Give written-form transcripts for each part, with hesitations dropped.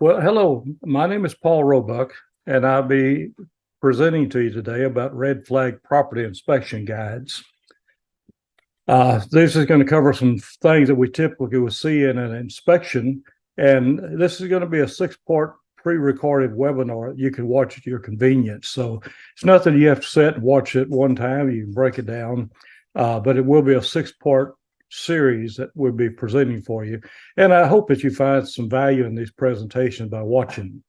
Well, hello. My name is Paul Roebuck, and I'll be presenting to you today about red flag property inspection guides. This is going to cover some things that we typically will see in an inspection, and this is going to be a six-part pre-recorded webinar you can watch at your convenience. So it's nothing you have to sit and watch it one time. You can break it down, but it will be a six-part series that we'll be presenting for you. And I hope that you find some value in these presentations by watching.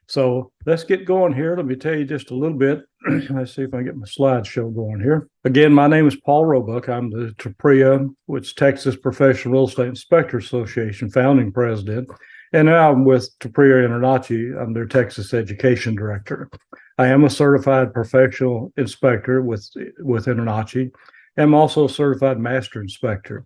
So let's get going here. Let me tell you just a little bit. Let's see if I can get my slideshow going here. Again, my name is Paul Roebuck. I'm the TPRIA, which is Texas Professional Real Estate Inspector Association founding president. And now I'm with TPRIA InterNACHI. I'm their Texas Education Director. I am a certified professional inspector with InterNACHI. I'm also a certified master inspector.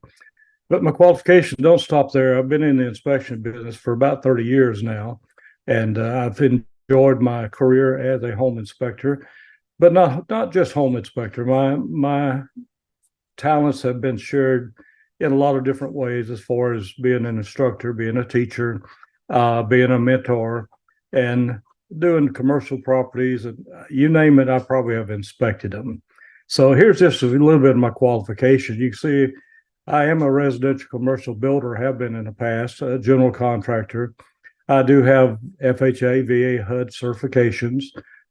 But my qualifications don't stop there. I've been in the inspection business for about 30 years now, and I've enjoyed my career as a home inspector, but not just home inspector. My talents have been shared in a lot of different ways as far as being an instructor, being a teacher, being a mentor, and doing commercial properties. And you name it, I probably have inspected them. So here's just a little bit of my qualifications. You can see I am a residential commercial builder, have been in the past, a general contractor. I do have FHA, VA, HUD certifications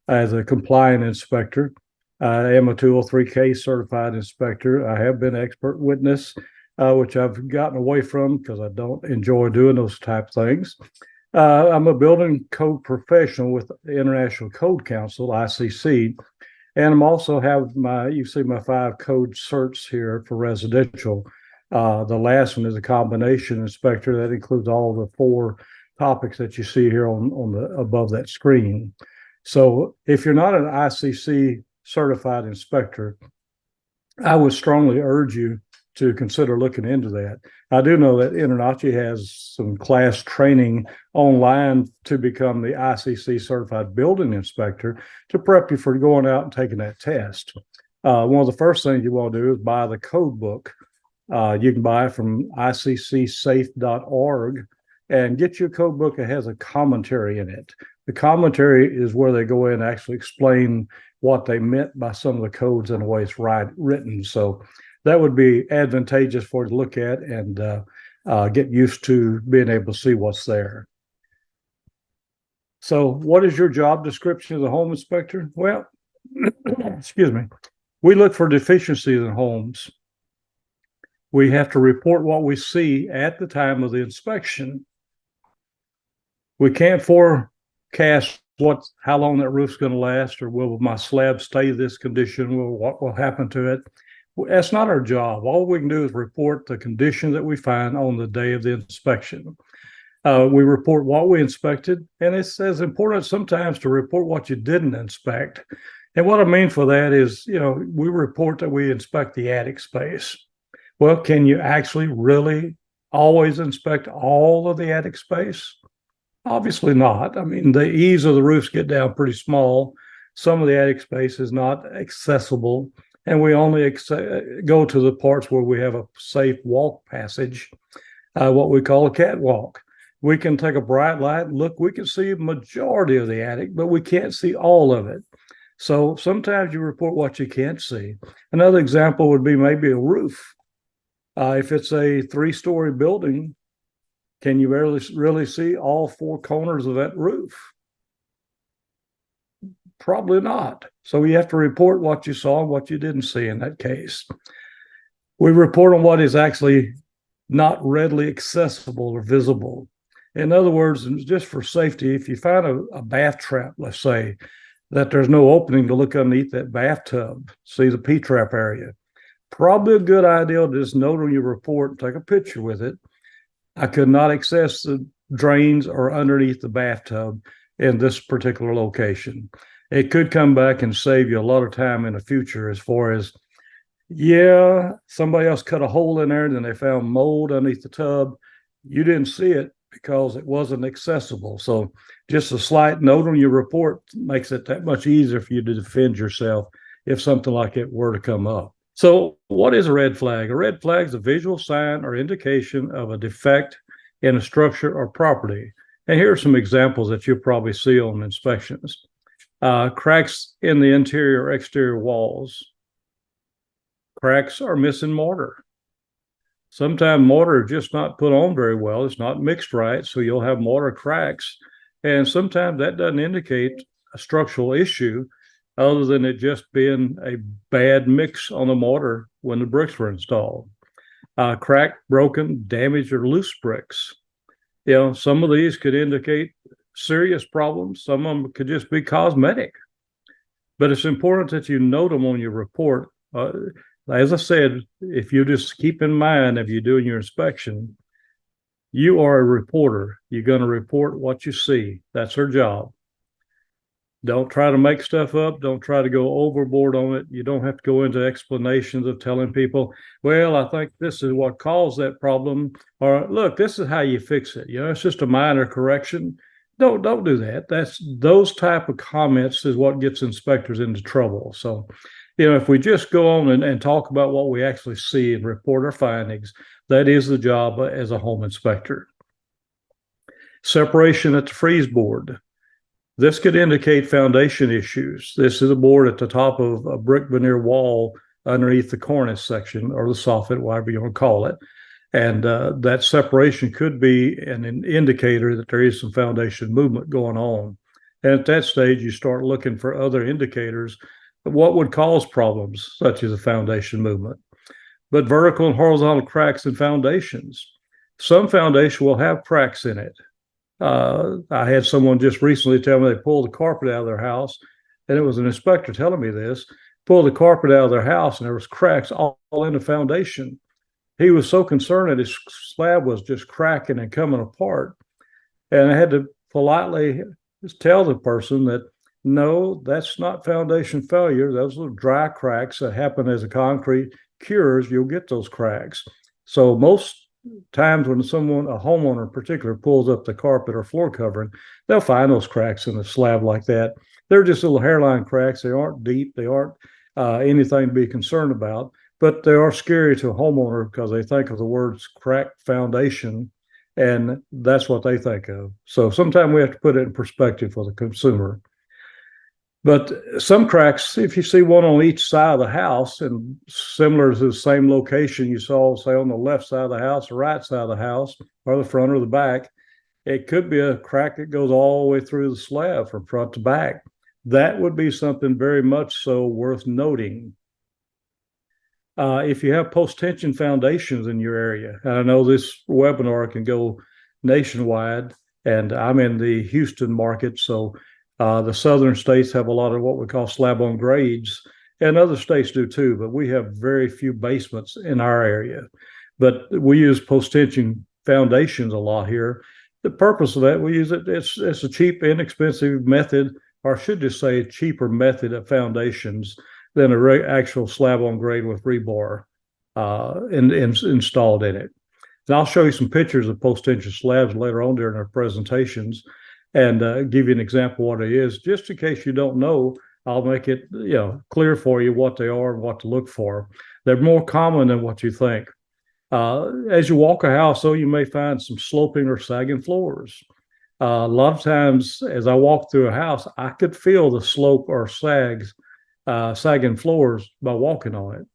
as a compliant inspector. I am a 203K certified inspector. I have been expert witness, which I've gotten away from because I don't enjoy doing those type of things. I'm a building code professional with the International Code Council, ICC. And I'm also have you see my 5 code certs here for residential. The last one is a combination inspector that includes all the 4 topics that you see here on the above that screen. So if you're not an ICC certified inspector, I would strongly urge you to consider looking into that. I do know that InterNACHI has some class training online to become the ICC certified building inspector to prep you for going out and taking that test. One of the first things you want to do is buy the code book. You can buy it from iccsafe.org and get your code book that has a commentary in it. The commentary is where they go in and actually explain what they meant by some of the codes and the way it's written. So that would be advantageous for you to look at and get used to being able to see what's there. So what is your job description as a home inspector? Well, excuse me. We look for deficiencies in homes. We have to report what we see at the time of the inspection. We can't forecast how long that roof's going to last, or will my slab stay this condition? What will happen to it? That's not our job. All we can do is report the condition that we find on the day of the inspection. We report what we inspected, and it's as important sometimes to report what you didn't inspect. And what I mean for that is, we report that we inspect the attic space. Well, can you actually really always inspect all of the attic space? Obviously not. I mean, the eaves of the roofs get down pretty small. Some of the attic space is not accessible. And we only go to the parts where we have a safe walk passage, what we call a catwalk. We can take a bright light and look, we can see a majority of the attic, but we can't see all of it. So sometimes you report what you can't see. Another example would be maybe a roof. If it's a 3-story building, can you really see all 4 corners of that roof? Probably not. So you have to report what you saw and what you didn't see in that case. We report on what is actually not readily accessible or visible. In other words, just for safety, if you find a bath trap, let's say, that there's no opening to look underneath that bathtub, see the P-trap area, probably a good idea to just note on your report and take a picture with it. I could not access the drains or underneath the bathtub in this particular location. It could come back and save you a lot of time in the future as far as, somebody else cut a hole in there and then they found mold underneath the tub. You didn't see it because it wasn't accessible. So just a slight note on your report makes it that much easier for you to defend yourself if something like it were to come up. So what is a red flag? A red flag is a visual sign or indication of a defect in a structure or property. And here are some examples that you'll probably see on inspections. Cracks in the interior exterior walls. Cracks are missing mortar. Sometimes mortar is just not put on very well. It's not mixed right, so you'll have mortar cracks. And sometimes that doesn't indicate a structural issue other than it just being a bad mix on the mortar when the bricks were installed. Cracked, broken, damaged, or loose bricks. Some of these could indicate serious problems. Some of them could just be cosmetic. But it's important that you note them on your report. As I said, if you just keep in mind, if you're doing your inspection, you are a reporter. You're going to report what you see. That's her job. Don't try to make stuff up. Don't try to go overboard on it. You don't have to go into explanations of telling people, well, I think this is what caused that problem. Or look, this is how you fix it. It's just a minor correction. Don't do that. Those type of comments is what gets inspectors into trouble. So, if we just go on and talk about what we actually see and report our findings, that is the job as a home inspector. Separation at the freeze board. This could indicate foundation issues. This is a board at the top of a brick veneer wall underneath the cornice section or the soffit, whatever you want to call it. And that separation could be an indicator that there is some foundation movement going on. And at that stage, you start looking for other indicators of what would cause problems, such as a foundation movement. But vertical and horizontal cracks in foundations. Some foundation will have cracks in it. I had someone just recently tell me they pulled the carpet out of their house, and it was an inspector telling me this, pulled the carpet out of their house, and there was cracks all in the foundation. He was so concerned that his slab was just cracking and coming apart. And I had to politely just tell the person that, no, that's not foundation failure. Those are dry cracks that happen as the concrete cures. You'll get those cracks. So most times when a homeowner in particular, pulls up the carpet or floor covering, they'll find those cracks in the slab like that. They're just little hairline cracks. They aren't deep. They aren't anything to be concerned about, but they are scary to a homeowner because they think of the words cracked foundation, and that's what they think of. So sometimes we have to put it in perspective for the consumer. But some cracks, if you see one on each side of the house and similar to the same location you saw, say, on the left side of the house, the right side of the house, or the front or the back, it could be a crack that goes all the way through the slab from front to back. That would be something very much so worth noting. If you have post-tension foundations in your area, and I know this webinar can go nationwide, and I'm in the Houston market, so the southern states have a lot of what we call slab-on grades, and other states do too, but we have very few basements in our area. But we use post-tension foundations a lot here. The purpose of that, we use it, it's a cheap, inexpensive method, or I should just say a cheaper method of foundations than an actual slab-on grade with rebar installed in it. And I'll show you some pictures of post-tension slabs later on during our presentations, and give you an example of what it is. Just in case you don't know, I'll make it clear for you what they are and what to look for. They're more common than what you think. As you walk a house, though, you may find some sloping or sagging floors. A lot of times, as I walk through a house, I could feel the slope or sagging floors by walking on it.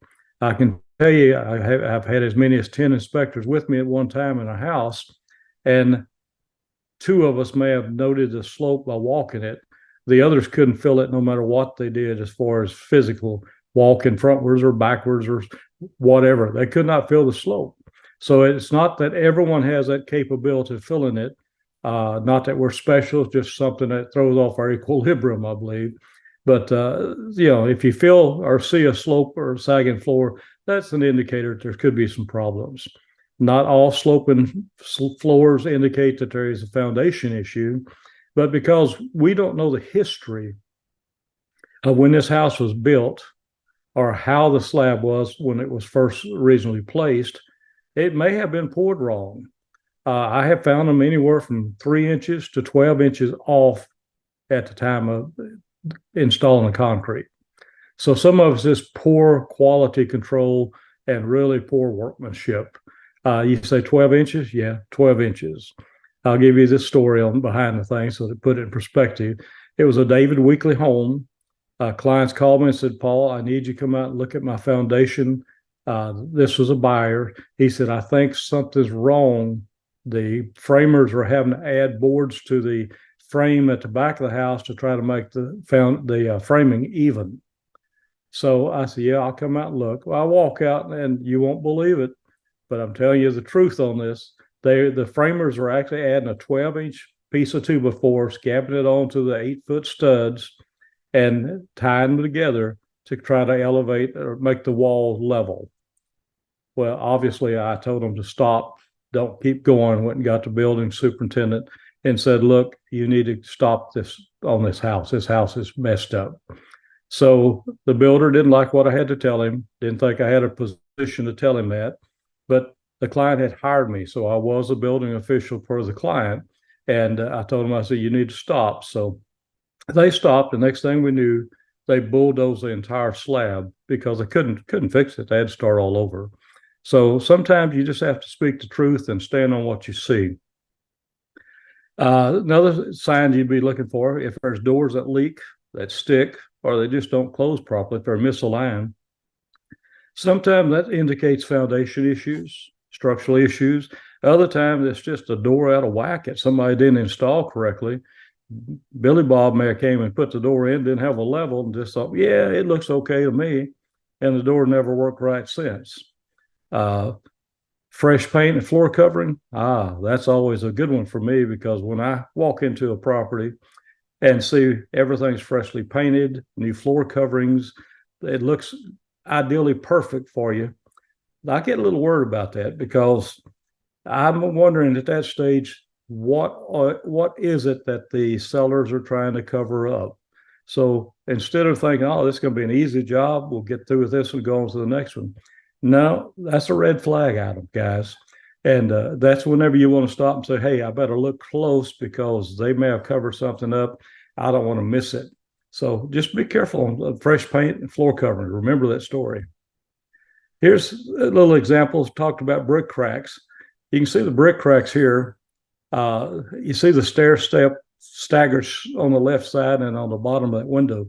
I can tell you, I've had as many as 10 inspectors with me at one time in a house, and 2 of us may have noted the slope by walking it. The others couldn't feel it no matter what they did as far as physical walking frontwards or backwards or whatever. They could not feel the slope. So it's not that everyone has that capability of feeling it. Not that we're special, it's just something that throws off our equilibrium, I believe. But, if you feel or see a slope or a sagging floor, that's an indicator that there could be some problems. Not all sloping floors indicate that there is a foundation issue, but because we don't know the history of when this house was built or how the slab was when it was first originally placed, it may have been poured wrong. I have found them anywhere from 3 inches to 12 inches off at the time of installing the concrete. So some of it's just poor quality control and really poor workmanship. You say 12 inches? Yeah, 12 inches. I'll give you this story on behind the thing so to put it in perspective. It was a David Weekly home. Clients called me and said, Paul, I need you to come out and look at my foundation. This was a buyer. He said, I think something's wrong. The framers are having to add boards to the frame at the back of the house to try to make the framing even. So I said, yeah, I'll come out and look. Well, I walk out and you won't believe it, but I'm telling you the truth on this. The framers are actually adding a 12-inch piece of 2x4, scabbing it onto the 8-foot studs and tying them together to try to elevate or make the wall level. Well, obviously, I told them to stop, don't keep going. Went and got the building superintendent and said, look, you need to stop this on this house. This house is messed up. So the builder didn't like what I had to tell him, didn't think I had a position to tell him that, but the client had hired me. So I was a building official for the client. And I told him, I said, you need to stop. So they stopped. The next thing we knew, they bulldozed the entire slab because they couldn't fix it. They had to start all over. So sometimes you just have to speak the truth and stand on what you see. Another sign you'd be looking for, if there's doors that leak, that stick, or they just don't close properly, if they're misaligned, sometimes that indicates foundation issues, structural issues. Other times it's just a door out of whack that somebody didn't install correctly. Billy Bob may have came and put the door in, didn't have a level, and just thought, yeah, it looks okay to me. And the door never worked right since. Fresh paint and floor covering. That's always a good one for me, because when I walk into a property and see everything's freshly painted, new floor coverings, it looks ideally perfect for you. I get a little worried about that, because I'm wondering at that stage, what is it that the sellers are trying to cover up? So instead of thinking, oh, this is going to be an easy job, we'll get through with this and go on to the next one. No, that's a red flag item, guys. And that's whenever you want to stop and say, hey, I better look close because they may have covered something up. I don't want to miss it. So just be careful on fresh paint and floor covering. Remember that story. Here's a little example. Talked about brick cracks. You can see the brick cracks here. You see the stair step staggers on the left side and on the bottom of that window.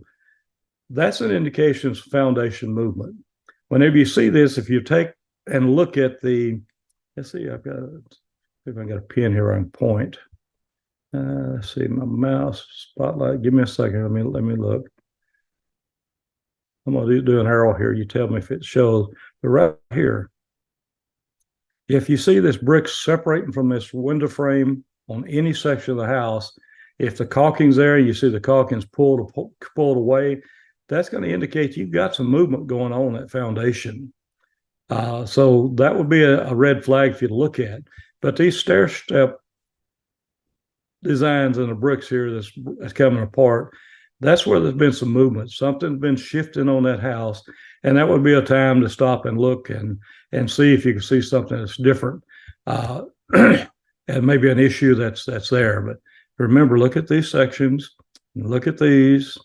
That's an indication of foundation movement. Whenever you see this, if you take and look at let's see, I've got a pen here on point. Let's see, my mouse spotlight. Give me a second. Let me look. I'm going to do an arrow here. You tell me if it shows. But right here, if you see this brick separating from this window frame on any section of the house, if the caulking's there, you see the caulking's pulled away, that's going to indicate you've got some movement going on that foundation. So that would be a red flag for you to look at. But these stair step designs in the bricks here that's coming apart, that's where there's been some movement. Something's been shifting on that house, and that would be a time to stop and look and see if you can see something that's different, and maybe an issue that's there. But remember, look at these sections, look at these,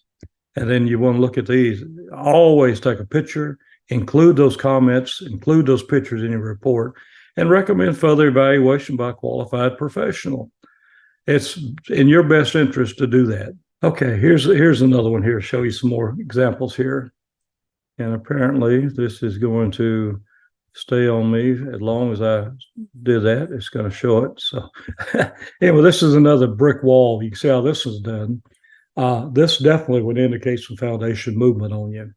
and then you want to look at these. Always take a picture, include those comments, include those pictures in your report, and recommend further evaluation by a qualified professional. It's in your best interest to do that. Okay, here's another one here. Show you some more examples here. And apparently this is going to stay on me as long as I did that. It's going to show it. So anyway, this is another brick wall. You can see how this is done. This definitely would indicate some foundation movement on you.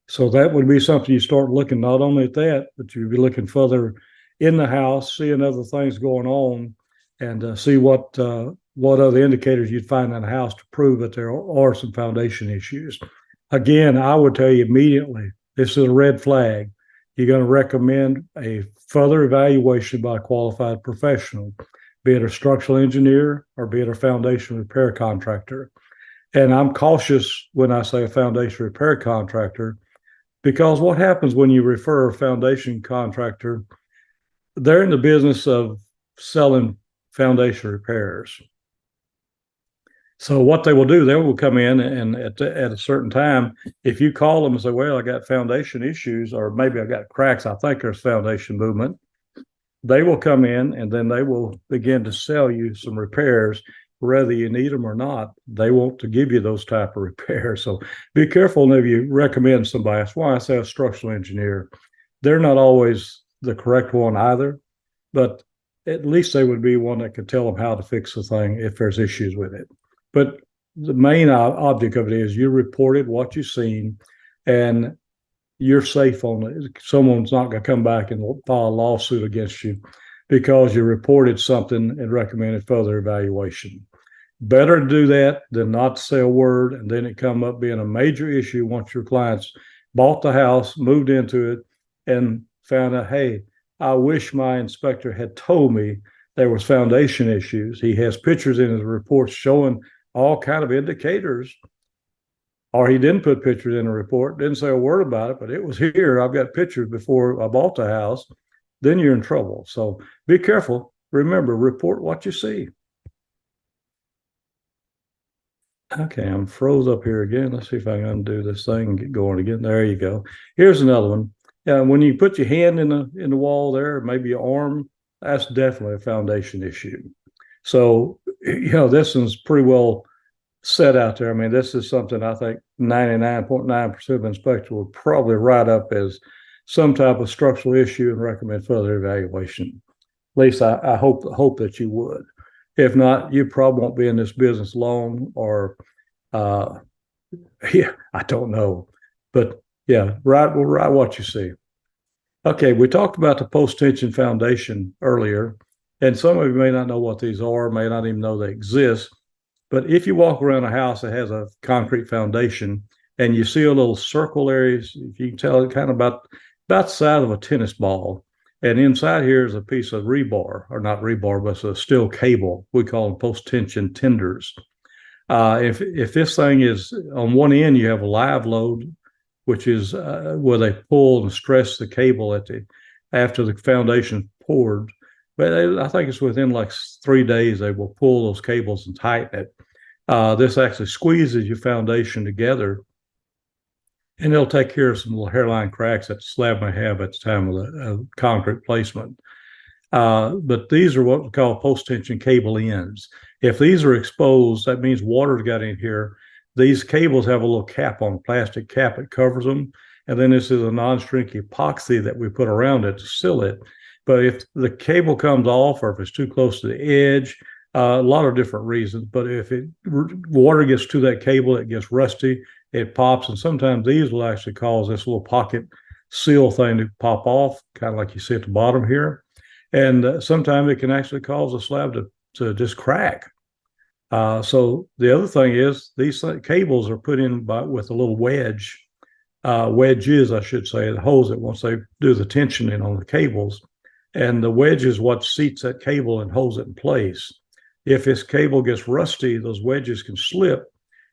So that would be something you start looking not only at that, but you'd be looking further in the house, seeing other things going on, and see what other indicators you'd find in the house to prove that there are some foundation issues. Again, I would tell you immediately, this is a red flag. You're going to recommend a further evaluation by a qualified professional, be it a structural engineer or be it a foundation repair contractor. And I'm cautious when I say a foundation repair contractor, because what happens when you refer a foundation contractor, they're in the business of selling foundation repairs. So what they will do, they will come in and at a certain time, if you call them and say, well, I got foundation issues, or maybe I got cracks, I think there's foundation movement, They will come in and then they will begin to sell you some repairs, whether you need them or not. They want to give you those type of repairs. So be careful if you recommend somebody. That's why I say a structural engineer. They're not always the correct one either, but at least they would be one that could tell them how to fix the thing if there's issues with it. But the main object of it is you reported what you've seen, and you're safe on it. Someone's not going to come back and file a lawsuit against you because you reported something and recommended further evaluation. Better to do that than not to say a word and then it come up being a major issue once your clients bought the house, moved into it, and found out, hey, I wish my inspector had told me there was foundation issues. He has pictures in his reports showing all kind of indicators, or he didn't put pictures in the report, didn't say a word about it, but it was here. I've got pictures before I bought the house. Then you're in trouble. So be careful. Remember, report what you see. Okay, I'm froze up here again. Let's see if I can undo this thing and get going again. There you go. Here's another one. When you put your hand in the wall there, maybe your arm, that's definitely a foundation issue. So, this one's pretty well set out there. I mean, this is something I think 99.9% of inspectors would probably write up as some type of structural issue and recommend further evaluation. At least I hope that you would. If not, you probably won't be in this business long, or I don't know. But yeah, write what you see. Okay, we talked about the post-tension foundation earlier, and some of you may not know what these are, may not even know they exist. But if you walk around a house that has a concrete foundation and you see a little circle areas, if you can tell it kind of about the size of a tennis ball. And inside here is a piece of rebar, or not rebar, but it's a steel cable. We call them post-tension tenders. If this thing is on one end, you have a live load, which is where they pull and stress the cable after the foundation poured. But I think it's within like 3 days they will pull those cables and tighten it. This actually squeezes your foundation together, and it'll take care of some little hairline cracks that the slab may have at the time of the concrete placement. But these are what we call post-tension cable ends. If these are exposed, that means water's got in here. These cables have a little cap on, plastic cap that covers them. And then this is a non-shrink epoxy that we put around it to seal it. But if the cable comes off, or if it's too close to the edge, a lot of different reasons. But if water gets to that cable, it gets rusty, it pops. And sometimes these will actually cause this little pocket seal thing to pop off, kind of like you see at the bottom here. And sometimes it can actually cause the slab to just crack. So the other thing is these cables are put in with a little wedges, I should say, that holds it once they do the tensioning on the cables. And the wedge is what seats that cable and holds it in place. If this cable gets rusty, those wedges can slip.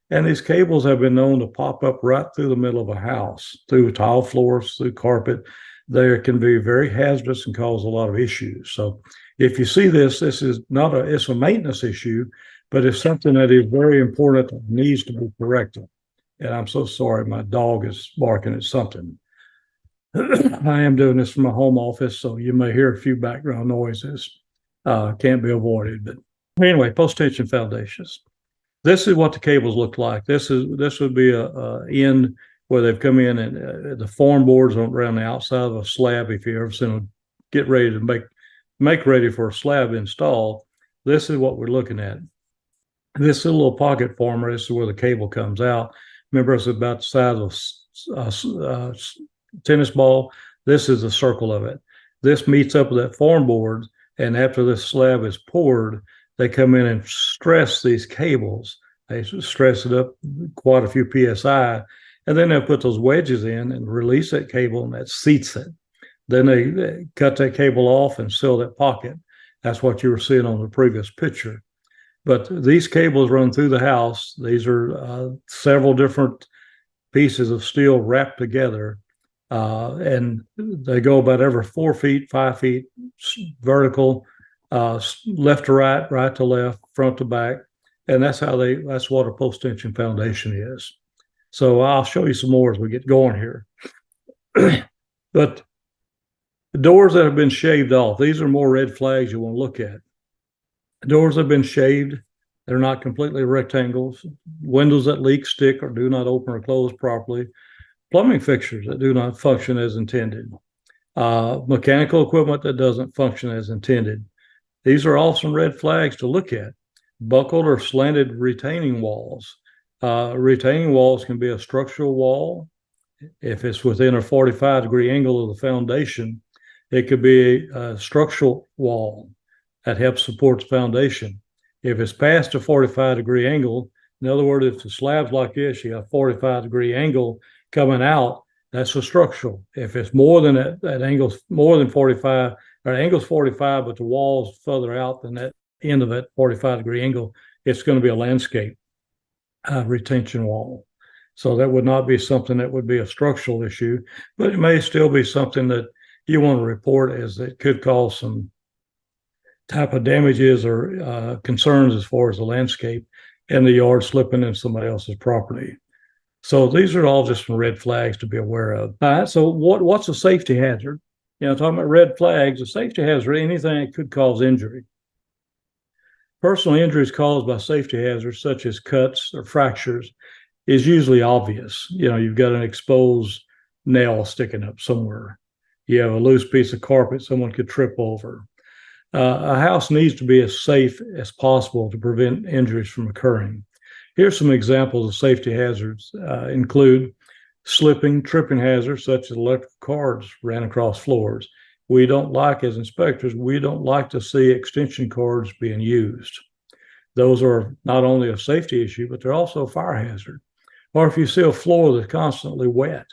And these cables have been known to pop up right through the middle of a house, through tile floors, through carpet. They can be very hazardous and cause a lot of issues. So if you see this is it's a maintenance issue, but it's something that is very important that needs to be corrected. And I'm so sorry, my dog is barking at something. I am doing this from my home office, so you may hear a few background noises. Can't be avoided. But anyway, post-tension foundations. This is what the cables look like. This would be a end where they've come in, and the form boards around the outside of a slab. If you ever seen them get ready to make ready for a slab install, this is what we're looking at. This is a little pocket former. This is where the cable comes out. Remember, it's about the size of a tennis ball. This is the circle of it. This meets up with that form board, and after this slab is poured, they come in and stress these cables. They stress it up quite a few PSI, and then they'll put those wedges in and release that cable, and that seats it. Then they cut that cable off and seal that pocket. That's what you were seeing on the previous picture. But these cables run through the house. These are several different pieces of steel wrapped together, and they go about every 4 feet, 5 feet vertical, left to right, right to left, front to back, and that's what a post-tension foundation is. So I'll show you some more as we get going here. But Doors that have been shaved off, these are more red flags you want to look at. Doors that have been shaved, they're not completely rectangles. Windows that leak, stick, or do not open or close properly. Plumbing fixtures that do not function as intended. Mechanical equipment that doesn't function as intended. These are all some red flags to look at. Buckled or slanted retaining walls. Retaining walls can be a structural wall. If it's within a 45-degree angle of the foundation, it could be a structural wall that helps support the foundation. If it's past a 45-degree angle, in other words, if the slab's like this, you have a 45-degree angle coming out, that's a structural. If it's more than that angle's more than 45, or angle's 45, but the wall's further out than that end of that 45-degree angle, it's going to be a landscape retention wall. So that would not be something that would be a structural issue, but it may still be something that you want to report as it could cause some type of damages or concerns as far as the landscape and the yard slipping in somebody else's property. So these are all just some red flags to be aware of. All right, so what's a safety hazard? Talking about red flags, a safety hazard, anything that could cause injury. Personal injuries caused by safety hazards, such as cuts or fractures, is usually obvious. You've got an exposed nail sticking up somewhere. You have a loose piece of carpet someone could trip over. A house needs to be as safe as possible to prevent injuries from occurring. Here's some examples of safety hazards include slipping, tripping hazards, such as electrical cords ran across floors. We don't like, as inspectors, we don't like to see extension cords being used. Those are not only a safety issue, but they're also a fire hazard. Or if you see a floor that's constantly wet,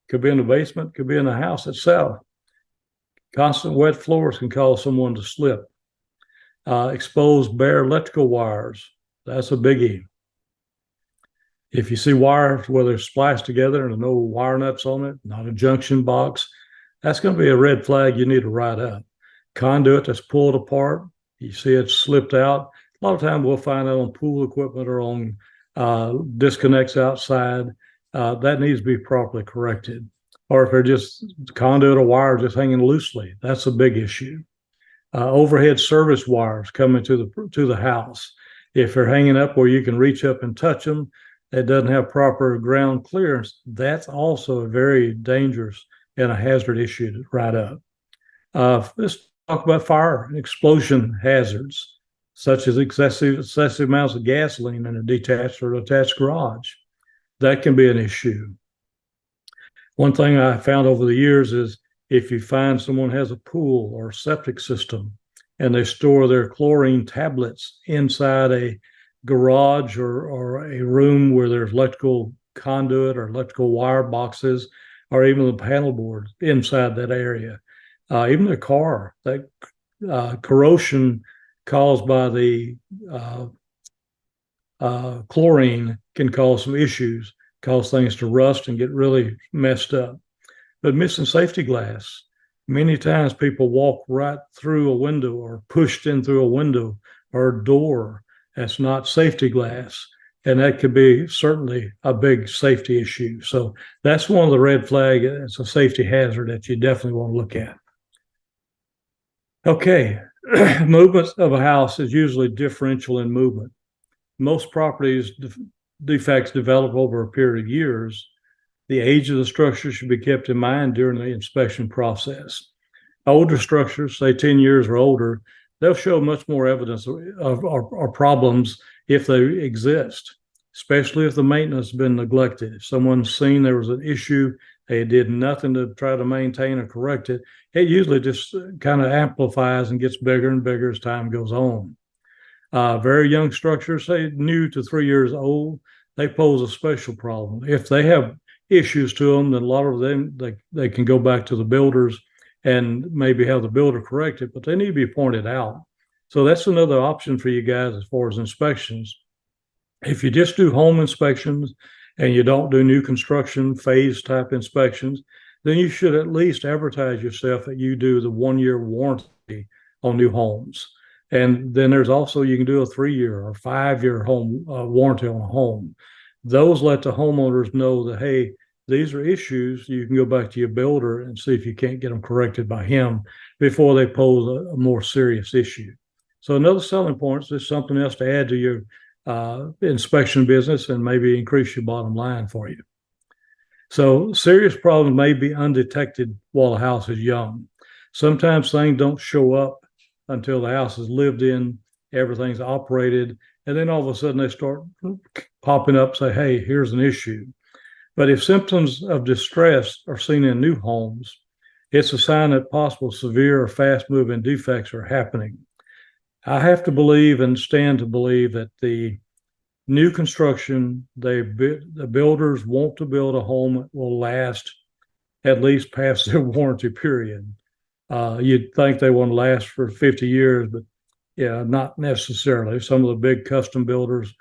could be in the basement, could be in the house itself. Constant wet floors can cause someone to slip. Exposed bare electrical wires, that's a biggie. If you see wires where they're spliced together and there's no wire nuts on it, not a junction box, that's going to be a red flag you need to write up. Conduit that's pulled apart, you see it slipped out. A lot of times we'll find that on pool equipment or on disconnects outside. That needs to be properly corrected. Or if they're just conduit or wire just hanging loosely, that's a big issue. Overhead service wires coming to the house. If they're hanging up where you can reach up and touch them, it doesn't have proper ground clearance, that's also a very dangerous and a hazard issue to write up. Let's talk about fire and explosion hazards, such as excessive amounts of gasoline in a detached or attached garage. That can be an issue. One thing I found over the years is if you find someone has a pool or septic system and they store their chlorine tablets inside a garage or a room where there's electrical conduit or electrical wire boxes, or even the panel board inside that area, even the car, that corrosion caused by the chlorine can cause some issues, cause things to rust and get really messed up. But missing safety glass, many times people walk right through a window or pushed in through a window or a door that's not safety glass. And that could be certainly a big safety issue. So that's one of the red flags. It's a safety hazard that you definitely want to look at. Okay, movement of a house is usually differential in movement. Most properties defects develop over a period of years. The age of the structure should be kept in mind during the inspection process. Older structures, say 10 years or older, they'll show much more evidence of problems if they exist, especially if the maintenance has been neglected. If someone's seen there was an issue, they did nothing to try to maintain or correct it, it usually just kind of amplifies and gets bigger and bigger as time goes on. Very young structures, say new to 3 years old, they pose a special problem. If they have issues to them, then a lot of them, they can go back to the builders and maybe have the builder correct it, but they need to be pointed out. So that's another option for you guys as far as inspections. If you just do home inspections and you don't do new construction phase type inspections, then you should at least advertise yourself that you do the 1-year warranty on new homes. And then there's also, you can do a 3-year or 5-year home warranty on a home. Those let the homeowners know that, hey, these are issues. You can go back to your builder and see if you can't get them corrected by him before they pose a more serious issue. So another selling point is something else to add to your inspection business and maybe increase your bottom line for you. So serious problems may be undetected while the house is young. Sometimes things don't show up until the house is lived in, everything's operated, and then all of a sudden they start popping up, say, hey, here's an issue. But if symptoms of distress are seen in new homes, it's a sign that possible severe or fast-moving defects are happening. I have to believe and stand to believe that the new construction, the builders want to build a home that will last at least past their warranty period. You'd think they want to last for 50 years, but yeah, not necessarily. Some of the big custom builders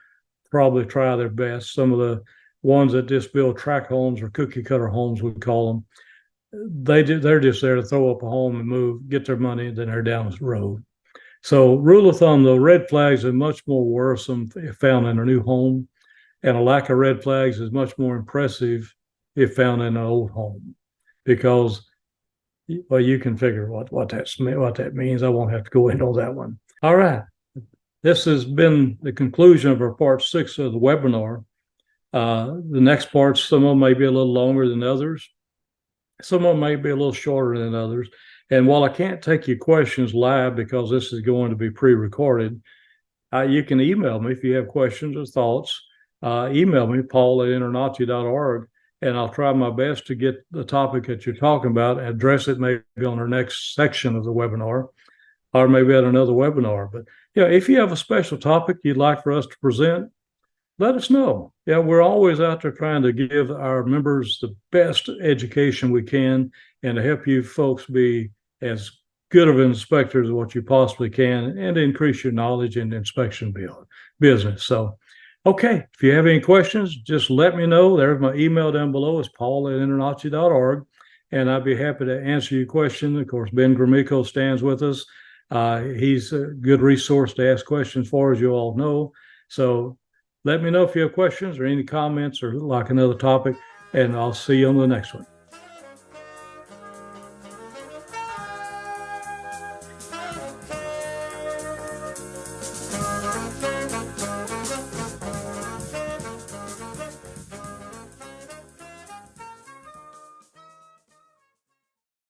probably try their best. Some of the ones that just build tract homes or cookie cutter homes, we call them, they're just there to throw up a home and move, get their money, then they're down the road. So rule of thumb, the red flags are much more worrisome if found in a new home, and a lack of red flags is much more impressive if found in an old home, because, well, you can figure what that means. I won't have to go into that one. All right. This has been the conclusion of our part 6 of the webinar. The next parts, some of them may be a little longer than others. Some of them may be a little shorter than others. And while I can't take your questions live because this is going to be pre-recorded, you can email me if you have questions or thoughts. Email me, paul@internachi.org, and I'll try my best to get the topic that you're talking about, address it maybe on our next section of the webinar, or maybe at another webinar. But if you have a special topic you'd like for us to present, let us know. Yeah, we're always out there trying to give our members the best education we can and to help you folks be as good of inspectors as what you possibly can and to increase your knowledge in the inspection business. So, okay, if you have any questions, just let me know. There's my email down below. It's paul@internachi.org, and I'd be happy to answer your question. Of course, Ben Gromyko stands with us. He's a good resource to ask questions for, as you all know. So let me know if you have questions or any comments or like another topic, and I'll see you on the next one.